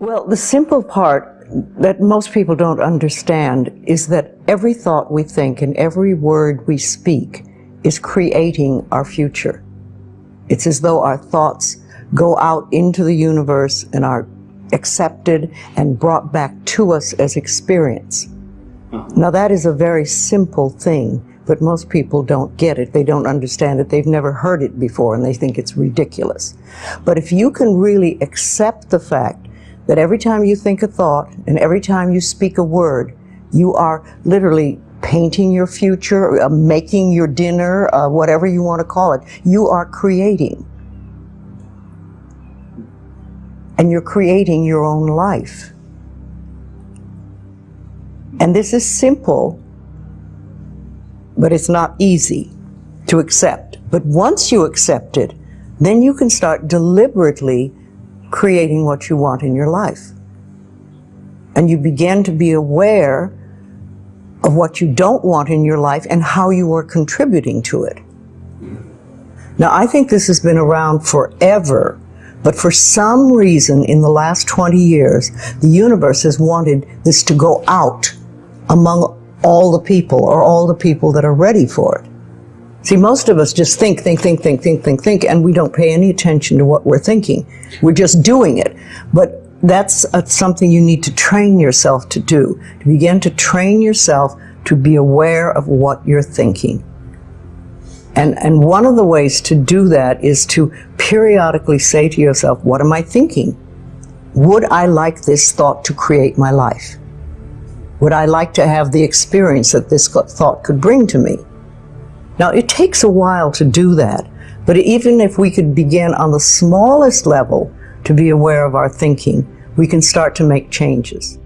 Well, the simple part that most people don't understand is that every thought we think and every word we speak is creating our future. It's as though our thoughts go out into the universe and are accepted and brought back to us as experience. Now that is a very simple thing, but most people don't get it. They don't understand it. They've never heard it before and they think it's ridiculous. But if you can really accept the fact that every time you think a thought and every time you speak a word, you are literally painting your future, making your dinner, whatever you want to call it. You are creating. And you're creating your own life. And this is simple, but it's not easy to accept. But once you accept it, then you can start deliberately creating what you want in your life. And you begin to be aware of what you don't want in your life and how you are contributing to it. Now, I think this has been around forever, but for some reason in the last 20 years, the universe has wanted this to go out among all the people, or all the people that are ready for it. See, most of us just think, and we don't pay any attention to what we're thinking. We're just doing it. But that's something you need to train yourself to do, to begin to train yourself to be aware of what you're thinking. And one of the ways to do that is to periodically say to yourself, what am I thinking? Would I like this thought to create my life? Would I like to have the experience that this thought could bring to me? Now, it takes a while to do that, but even if we could begin on the smallest level to be aware of our thinking, we can start to make changes.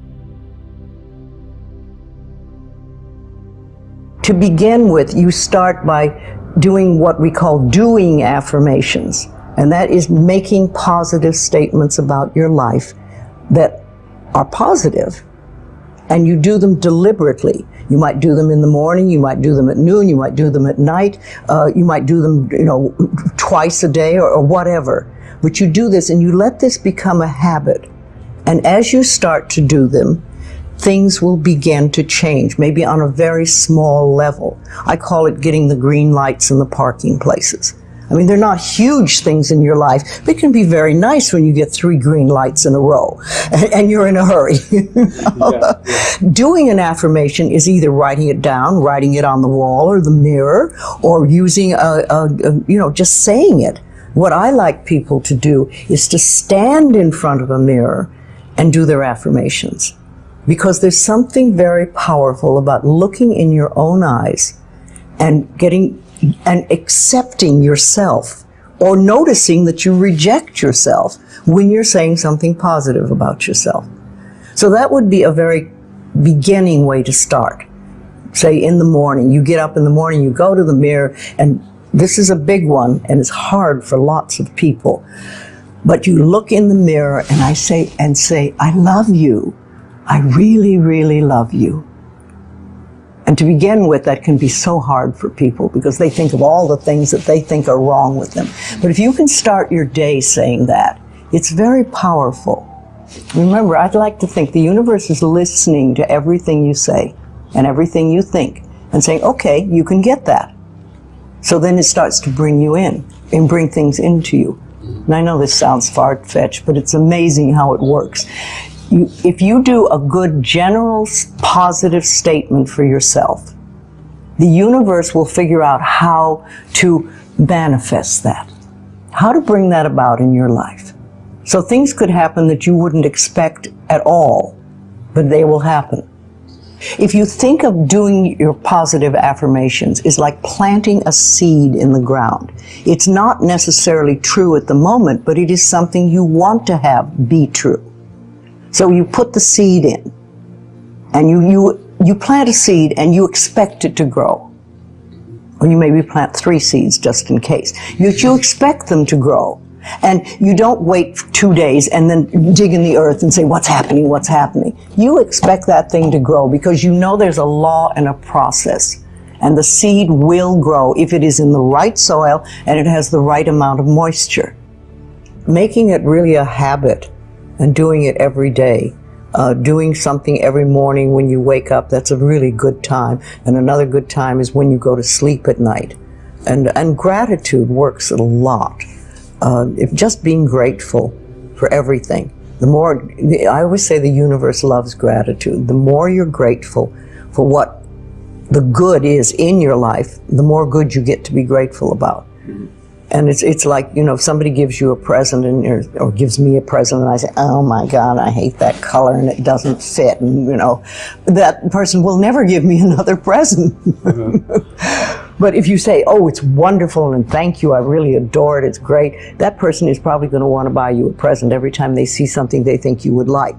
To begin with, you start by doing what we call doing affirmations, and that is making positive statements about your life that are positive. And you do them deliberately. You might do them in the morning, you might do them at noon, you might do them at night, you might do them, twice a day or whatever. But you do this and you let this become a habit. And as you start to do them, things will begin to change, maybe on a very small level. I call it getting the green lights in the parking places. I mean, they're not huge things in your life, but it can be very nice when you get 3 green lights in a row and you're in a hurry. Doing an affirmation is either writing it down, writing it on the wall or the mirror, or using just saying it. What I like people to do is to stand in front of a mirror and do their affirmations. Because there's something very powerful about looking in your own eyes and accepting yourself, or noticing that you reject yourself when you're saying something positive about yourself. So that would be a very beginning way to start. Say in the morning, you get up in the morning, you go to the mirror, and this is a big one, and it's hard for lots of people. But you look in the mirror and I say, I love you. I really, really love you. And to begin with, that can be so hard for people because they think of all the things that they think are wrong with them. But if you can start your day saying that, it's very powerful. Remember, I'd like to think the universe is listening to everything you say and everything you think and saying, okay, you can get that. So then it starts to bring you in and bring things into you. And I know this sounds far-fetched, but it's amazing how it works. If you do a good general positive statement for yourself, the universe will figure out how to manifest that, how to bring that about in your life. So things could happen that you wouldn't expect at all, but they will happen. If you think of doing your positive affirmations is like planting a seed in the ground. It's not necessarily true at the moment, but it is something you want to have be true. So you put the seed in, and you plant a seed and you expect it to grow. Or you maybe plant 3 seeds just in case. You expect them to grow. And you don't wait 2 days and then dig in the earth and say, what's happening, what's happening? You expect that thing to grow because you know there's a law and a process. And the seed will grow if it is in the right soil and it has the right amount of moisture. Making it really a habit and doing it every day. Doing something every morning when you wake up, that's a really good time. And another good time is when you go to sleep at night. And gratitude works a lot. If just being grateful for everything. The more, I always say the universe loves gratitude. The more you're grateful for what the good is in your life, the more good you get to be grateful about. And it's like, you know, if somebody gives you a present or gives me a present and I say, oh my God, I hate that color and it doesn't fit, and you know, that person will never give me another present. But if you say, oh, it's wonderful and thank you, I really adore it, it's great, that person is probably going to want to buy you a present every time they see something they think you would like.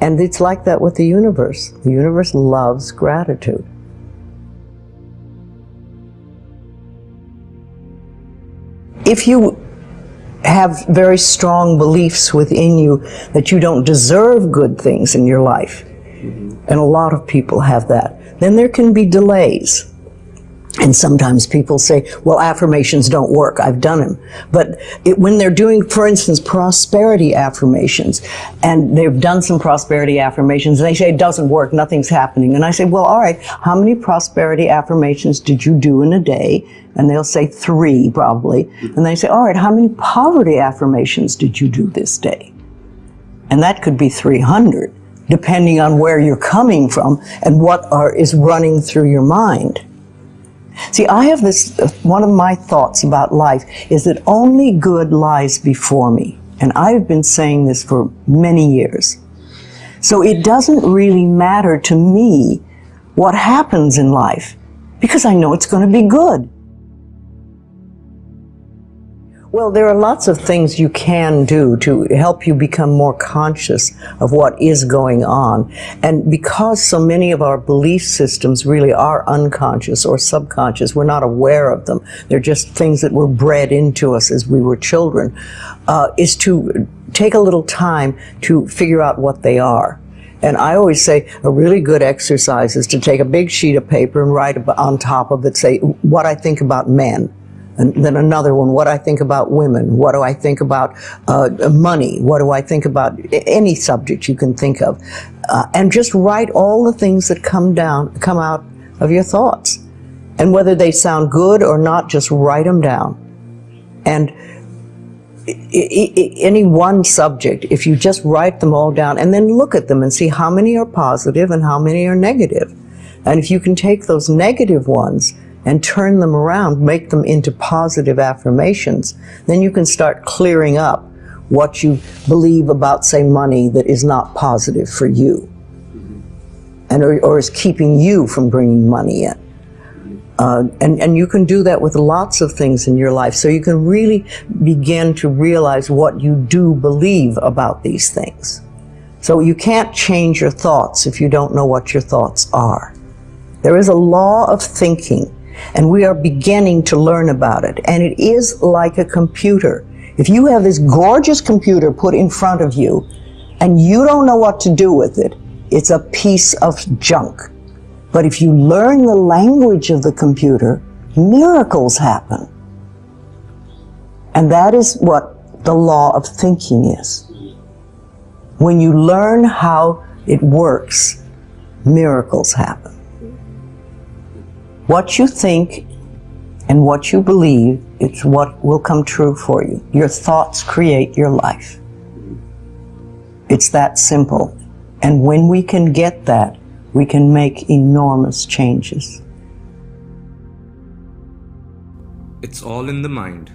And it's like that with the universe. The universe loves gratitude. If you have very strong beliefs within you that you don't deserve good things in your life, and a lot of people have that, then there can be delays. And sometimes people say, well, affirmations don't work. I've done them. But when they're doing, for instance, prosperity affirmations, and they've done some prosperity affirmations, and they say it doesn't work, nothing's happening. And I say, well, all right, how many prosperity affirmations did you do in a day? And they'll say 3, probably. And they say, all right, how many poverty affirmations did you do this day? And that could be 300, depending on where you're coming from and what is running through your mind. See, I have this, one of my thoughts about life is that only good lies before me. And I've been saying this for many years. So it doesn't really matter to me what happens in life, because I know it's going to be good. Well, there are lots of things you can do to help you become more conscious of what is going on. And because so many of our belief systems really are unconscious or subconscious, we're not aware of them. They're just things that were bred into us as we were children, is to take a little time to figure out what they are. And I always say a really good exercise is to take a big sheet of paper and write on top of it, say, what I think about men. And then another one, what I think about women, what do I think about money, what do I think about any subject you can think of. And just write all the things that come out of your thoughts. And whether they sound good or not, just write them down. And any one subject, if you just write them all down and then look at them and see how many are positive and how many are negative. And if you can take those negative ones and turn them around, make them into positive affirmations, then you can start clearing up what you believe about, say, money that is not positive for you, and or is keeping you from bringing money in. And you can do that with lots of things in your life, so you can really begin to realize what you do believe about these things. So you can't change your thoughts if you don't know what your thoughts are. There is a law of thinking, and we are beginning to learn about it. And it is like a computer. If you have this gorgeous computer put in front of you, and you don't know what to do with it, it's a piece of junk. But if you learn the language of the computer, miracles happen. And that is what the law of thinking is. When you learn how it works, miracles happen. What you think and what you believe, it's what will come true for you. Your thoughts create your life. It's that simple. And when we can get that, we can make enormous changes. It's all in the mind.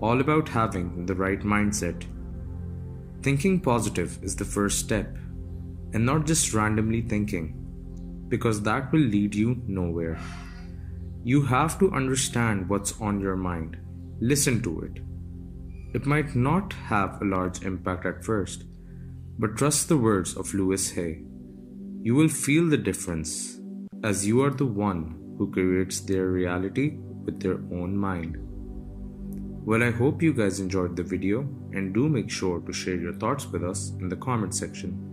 All about having the right mindset. Thinking positive is the first step, and not just randomly thinking, because that will lead you nowhere. You have to understand what's on your mind. Listen to it. It might not have a large impact at first, but trust the words of Louise Hay. You will feel the difference, as you are the one who creates their reality with their own mind. Well, I hope you guys enjoyed the video, and do make sure to share your thoughts with us in the comment section.